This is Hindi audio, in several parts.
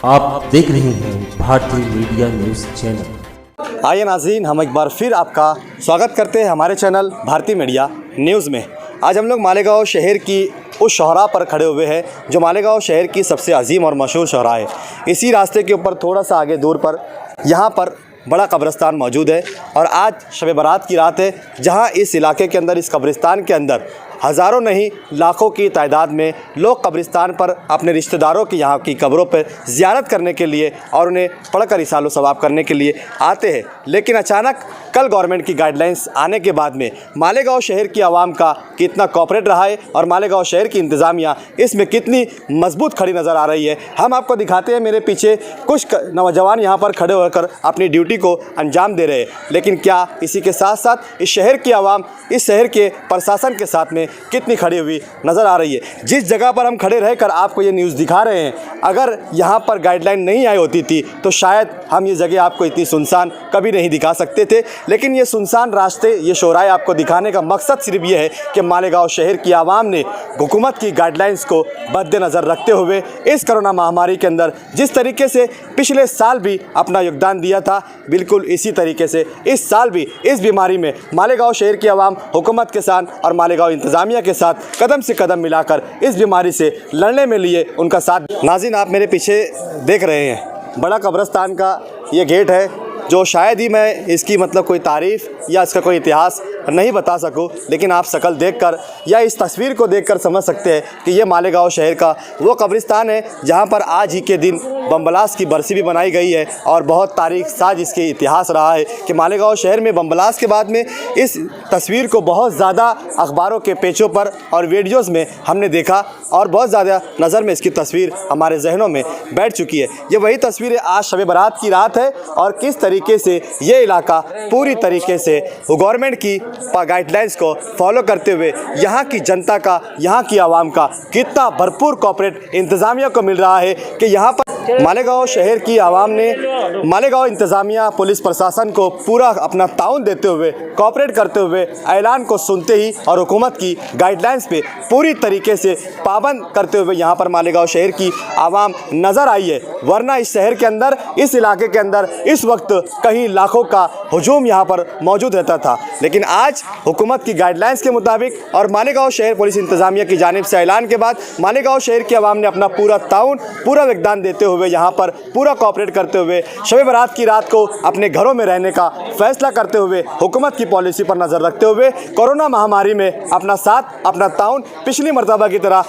आप देख रहे हैं भारतीय मीडिया न्यूज़ चैनल। आइए नाज़रीन, हम एक बार फिर आपका स्वागत करते हैं हमारे चैनल भारतीय मीडिया न्यूज़ में। आज हम लोग मालेगांव शहर की उस शहरा पर खड़े हुए हैं जो मालेगांव शहर की सबसे अजीम और मशहूर शहरा है। इसी रास्ते के ऊपर थोड़ा सा आगे दूर पर यहाँ पर बड़ा कब्रिस्तान मौजूद है और आज शब बारात की रात है, जहाँ इस इलाके के अंदर, इस कब्रिस्तान के अंदर हज़ारों नहीं लाखों की तादाद में लोग कब्रिस्तान पर अपने रिश्तेदारों की यहाँ की कब्रों पर ज़ियारत करने के लिए और उन्हें पढ़कर इसालो सवाब करने के लिए आते हैं। लेकिन अचानक कल गवर्नमेंट की गाइडलाइंस आने के बाद में मालेगांव शहर की आवाम का कितना कॉपरेट रहा है और मालेगांव शहर की इंतज़ामिया इसमें कितनी मजबूत खड़ी नज़र आ रही है, हम आपको दिखाते हैं। मेरे पीछे कुछ नौजवान यहाँ पर खड़े होकर अपनी ड्यूटी को अंजाम दे रहे हैं। लेकिन क्या इसी के साथ साथ इस शहर की आवाम इस शहर के प्रशासन के साथ में कितनी खड़ी हुई नज़र आ रही है। जिस जगह पर हम खड़े रहकर आपको ये न्यूज़ दिखा रहे हैं, अगर यहाँ पर गाइडलाइन नहीं आई होती थी तो शायद हम ये जगह आपको इतनी सुनसान कभी नहीं दिखा सकते थे। लेकिन ये सुनसान रास्ते, ये शोराए आपको दिखाने का मकसद सिर्फ ये है कि मालेगांव शहर की आवाम ने हुकूमत की गाइडलाइंस को मद्देनज़र रखते हुए इस कोरोना महामारी के अंदर जिस तरीके से पिछले साल भी अपना योगदान दिया था, बिल्कुल इसी तरीके से इस साल भी इस बीमारी में मालेगांव शहर की आवाम हुकूमत के साथ और मालेगांव इंतज़ामिया के साथ कदम से कदम मिलाकर इस बीमारी से लड़ने में लिए उनका साथ। नाज़रीन, आप मेरे पीछे देख रहे हैं बड़ा कब्रिस्तान का ये गेट है, जो शायद ही मैं इसकी कोई तारीफ़ या इसका कोई इतिहास नहीं बता सकूं, लेकिन आप शक्ल देखकर या इस तस्वीर को देखकर समझ सकते हैं कि ये मालेगांव शहर का वो कब्रिस्तान है जहां पर आज ही के दिन बम ब्लास्ट की बरसी भी बनाई गई है। और बहुत तारीख साज इसके इतिहास रहा है कि मालेगांव शहर में बम ब्लास्ट के बाद में इस तस्वीर को बहुत ज़्यादा अखबारों के पेजों पर और वीडियोज़ में हमने देखा और बहुत ज़्यादा नज़र में इसकी तस्वीर हमारे जहनों में बैठ चुकी है। ये वही तस्वीरें आज शब बारात की रात है और किस तरीके से ये इलाका पूरी तरीके से गवर्नमेंट की गाइडलाइंस को फॉलो करते हुए यहाँ की जनता का, यहाँ की आवाम का कितना भरपूर कॉपरेट इंतज़ामिया को मिल रहा है कि यहाँ पर मालेगांव शहर की आवाम ने मालेगांव इंतज़ामिया पुलिस प्रशासन को पूरा अपना ताउन देते हुए, कॉपरेट करते हुए ऐलान को सुनते ही और हुकूमत की गाइडलाइंस पे पूरी तरीके से पाबंद करते हुए यहाँ पर मालेगांव शहर की आवाम नज़र आई है। वरना इस शहर के अंदर, इस इलाके के अंदर इस वक्त कहीं लाखों का हुजूम यहाँ पर मौजूद रहता था। लेकिन आज हुकूमत की गाइडलाइंस के मुताबिक और मालेगांव शहर पुलिस इंतज़ामिया की जानिब से ऐलान के बाद मालेगांव शहर की आवाम ने अपना पूरा ताउन, पूरा योगदान देते हुए यहाँ पर पूरा कॉपरेट करते हुए शब बारात की रात को अपने घरों में रहने का फैसला करते हुए हुकूमत की पॉलिसी पर नज़र रखते हुए कोरोना महामारी में अपना साथ, अपना ताउन पिछली मरतबा की तरह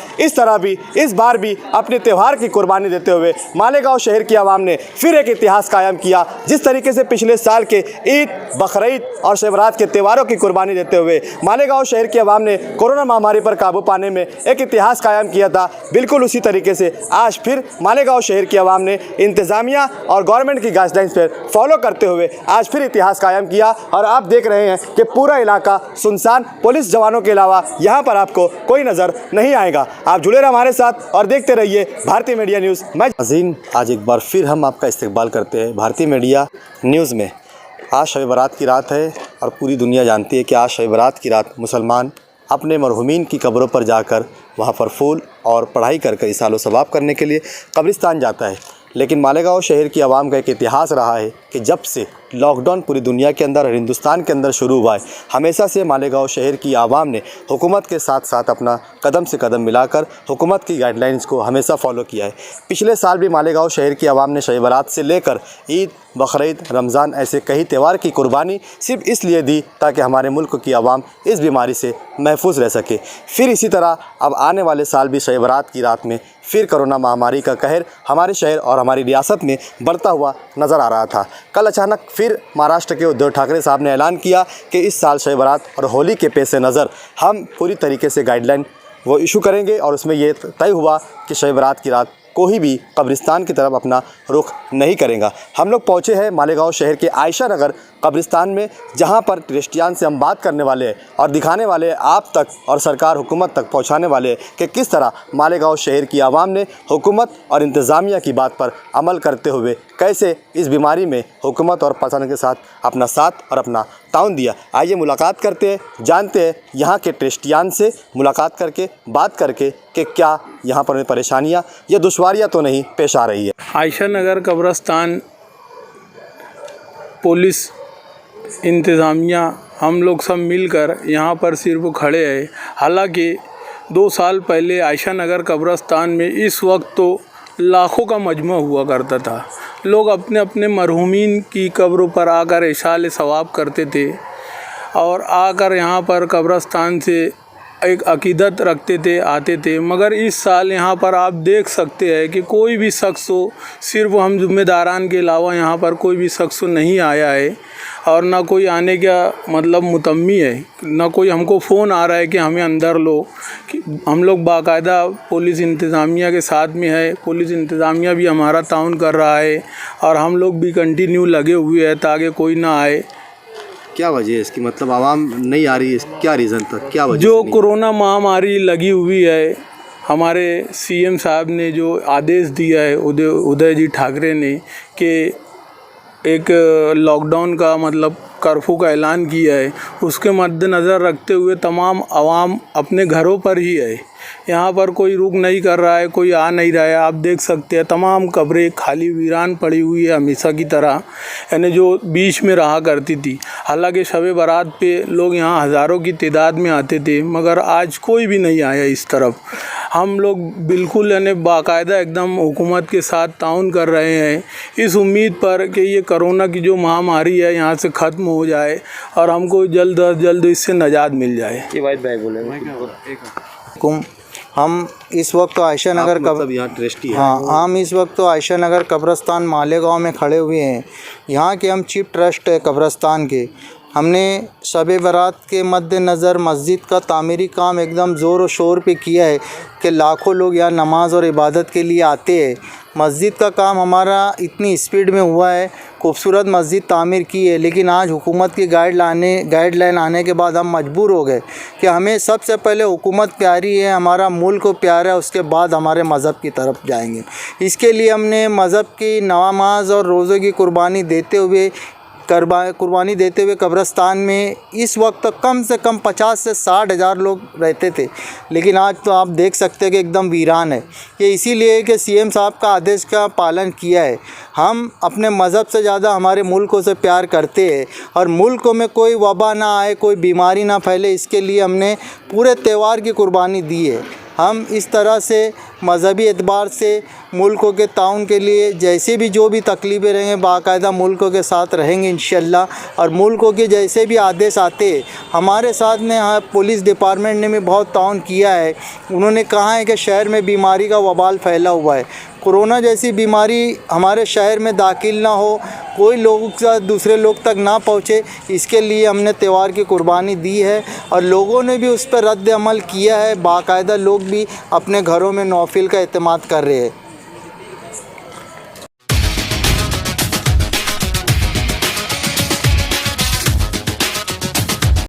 इस बार भी अपने त्यौहार की कुर्बानी देते हुए मालेगांव शहर की आवाम ने फिर एक इतिहास कायम किया। जिस तरीके से पिछले साल के ईद, बकरीद और शब बारात के त्योहारों की कुर्बानी देते हुए मालेगांव शहर की आवाम ने कोरोना महामारी पर काबू पाने में एक इतिहास कायम किया था, बिल्कुल उसी तरीके से आज फिर मालेगांव शहर की आवाम ने इंतज़ामिया और गवर्नमेंट की गाइडलाइंस पर फॉलो करते हुए आज फिर इतिहास कायम किया। और आप देख रहे हैं कि पूरा इलाका सुनसान, पुलिस जवानों के अलावा यहाँ पर आपको कोई नज़र नहीं आएगा। आप जुड़े रहे हमारे साथ और देखते रहिए भारतीय मीडिया न्यूज़। मैं अजीम, आज एक बार फिर हम आपका इस्तकबाल करते हैं भारतीय मीडिया न्यूज़ में। आज शब बारात की रात है और पूरी दुनिया जानती है कि आज शब बारात की रात मुसलमान अपने मरहुमीन की कब्रों पर जाकर वहाँ पर फूल और पढ़ाई कर इसालो सवाब करने के लिए कब्रिस्तान जाता है। लेकिन मालेगांव शहर की आवाम का एक इतिहास रहा है कि जब से लॉकडाउन पूरी दुनिया के अंदर और हिंदुस्तान के अंदर शुरू हुआ है, हमेशा से मालेगांव शहर की आवाम ने हुकूमत के साथ साथ अपना कदम से कदम मिलाकर हुकूमत की गाइडलाइंस को हमेशा फॉलो किया है। पिछले साल भी मालेगांव शहर की आवाम ने शब बारात से लेकर ईद, बकरीद, रमज़ान ऐसे कई त्यौहार की कुर्बानी सिर्फ इसलिए दी ताकि हमारे मुल्क की आवाम इस बीमारी से महफूज रह सके। फिर इसी तरह अब आने वाले साल भी शब बारात की रात में फिर कोरोना महामारी का कहर हमारे शहर और हमारी रियासत में बढ़ता हुआ नज़र आ रहा था। कल अचानक फिर महाराष्ट्र के उद्धव ठाकरे साहब ने ऐलान किया कि इस साल शब बारात और होली के पेश नज़र हम पूरी तरीके से गाइडलाइन वो इशू करेंगे और उसमें ये तय हुआ कि शब बारात की रात कोई भी कब्रिस्तान की तरफ अपना रुख नहीं करेगा। हम लोग पहुँचे हैं मालेगांव शहर के आयशा नगर कब्रिस्तान में, जहां पर क्रिश्चियन से हम बात करने वाले हैं और दिखाने वाले हैं आप तक और सरकार हुकूमत तक पहुंचाने वाले हैं कि किस तरह मालेगांव शहर की आवाम ने हुकूमत और इंतज़ामिया की बात पर अमल करते हुए कैसे इस बीमारी में हुकूमत और प्रशासन के साथ अपना साथ और अपना ताउन दिया। आइए मुलाकात करते हैं, जानते हैं यहाँ के ट्रस्टियान से मुलाकात करके, बात करके कि क्या यहाँ पर परेशानियाँ या दुश्वारियाँ तो नहीं पेश आ रही है। आयशा नगर कब्रस्तान पुलिस इंतज़ामिया हम लोग सब मिलकर यहाँ पर सिर्फ खड़े हैं। हालांकि 2 साल पहले आयशा नगर कब्रस्तान में इस वक्त तो लाखों का मजमा हुआ करता था। लोग अपने अपने मरहूमीन की कब्रों पर आकर इशाले सवाब करते थे और आकर यहाँ पर कब्रस्तान से एक अकीदत रखते थे, आते थे। मगर इस साल यहाँ पर आप देख सकते हैं कि कोई भी शख्स हो, सिर्फ हम ज़िम्मेदारान के अलावा यहाँ पर कोई भी शख्स नहीं आया है और ना कोई आने का मतलब मुतम्मी है, ना कोई हमको फ़ोन आ रहा है कि हमें अंदर लो। कि हम लोग बाकायदा पुलिस इंतज़ामिया के साथ में है, पुलिस इंतज़ामिया भी हमारा ताउन कर रहा है और हम लोग भी कंटिन्यू लगे हुए हैं ताकि कोई ना आए। क्या वजह है इसकी, मतलब आवाम नहीं आ रही है, क्या रीज़न था, क्या वजह? जो कोरोना महामारी लगी हुई है, हमारे सीएम साहब ने जो आदेश दिया है उदय जी ठाकरे ने कि एक लॉकडाउन का मतलब कर्फ्यू का ऐलान किया है, उसके मद्देनज़र रखते हुए तमाम आवाम अपने घरों पर ही है। यहाँ पर कोई रुक नहीं कर रहा है, कोई आ नहीं रहा है। आप देख सकते हैं तमाम कब्रें खाली वीरान पड़ी हुई है हमेशा की तरह, यानी जो बीच में रहा करती थी। हालांकि शब बारात पे लोग यहाँ हज़ारों की तादाद में आते थे, मगर आज कोई भी नहीं आया इस तरफ। हम लोग बिल्कुल यानी बाकायदा एकदम हुकूमत के साथ ताउन कर रहे हैं इस उम्मीद पर कि ये कोरोना की जो महामारी है यहाँ से ख़त्म हो जाए और हमको जल्द अज जल्द इससे निजात मिल जाए। ये वाइट भाई बोले हम इस वक्त तो आयशा नगर मतलब यहाँ ट्रस्टी है। हाँ, हम इस वक्त तो आयशा नगर कब्रस्तान मालेगांव में खड़े हुए हैं। यहाँ के हम चीफ ट्रस्ट है कब्रस्तान के। हमने शब बारात के मद्देनज़र मस्जिद का तामीरी काम एकदम ज़ोर और शोर पे किया है कि लाखों लोग यहाँ नमाज़ और इबादत के लिए आते हैं। मस्जिद का काम हमारा इतनी स्पीड में हुआ है, खूबसूरत मस्जिद तामीर की है, लेकिन आज हुकूमत की गाइडलाइन आने के बाद हम मजबूर हो गए कि हमें सबसे पहले हुकूमत प्यारी है, हमारा मुल्क प्यारा है, उसके बाद हमारे मज़हब की तरफ जाएंगे। इसके लिए हमने मज़हब की नमाज और रोज़े की कुर्बानी देते हुए कब्रस्तान में इस वक्त कम से कम 50 से 60 हज़ार लोग रहते थे, लेकिन आज तो आप देख सकते हैं कि एकदम वीरान है। ये इसीलिए कि सीएम साहब का आदेश का पालन किया है। हम अपने मज़हब से ज़्यादा हमारे मुल्कों से प्यार करते हैं और मुल्क में कोई वबा ना आए, कोई बीमारी ना फैले, इसके लिए हमने पूरे त्यौहार की कुर्बानी दी है। हम इस तरह से मज़हबी एतबार से मुल्कों के ताउन के लिए जैसे भी जो भी तकलीफ़ें रहेंगे बाकायदा मुल्कों के साथ रहेंगे इंशाअल्लाह। और मुल्कों के जैसे भी आदेश आते हमारे साथ में पुलिस डिपार्टमेंट ने भी बहुत ताउन किया है। उन्होंने कहा है कि शहर में बीमारी का वबाल फैला हुआ है, कोरोना जैसी बीमारी हमारे शहर में दाखिल ना हो, कोई लोगों के साथ दूसरे लोग तक ना पहुँचे, इसके लिए हमने त्यौहार की कुर्बानी दी है और लोगों ने भी उस पर रद्द अमल किया है। बाकायदा लोग भी अपने घरों में नौफिल का एतमाद कर रहे हैं।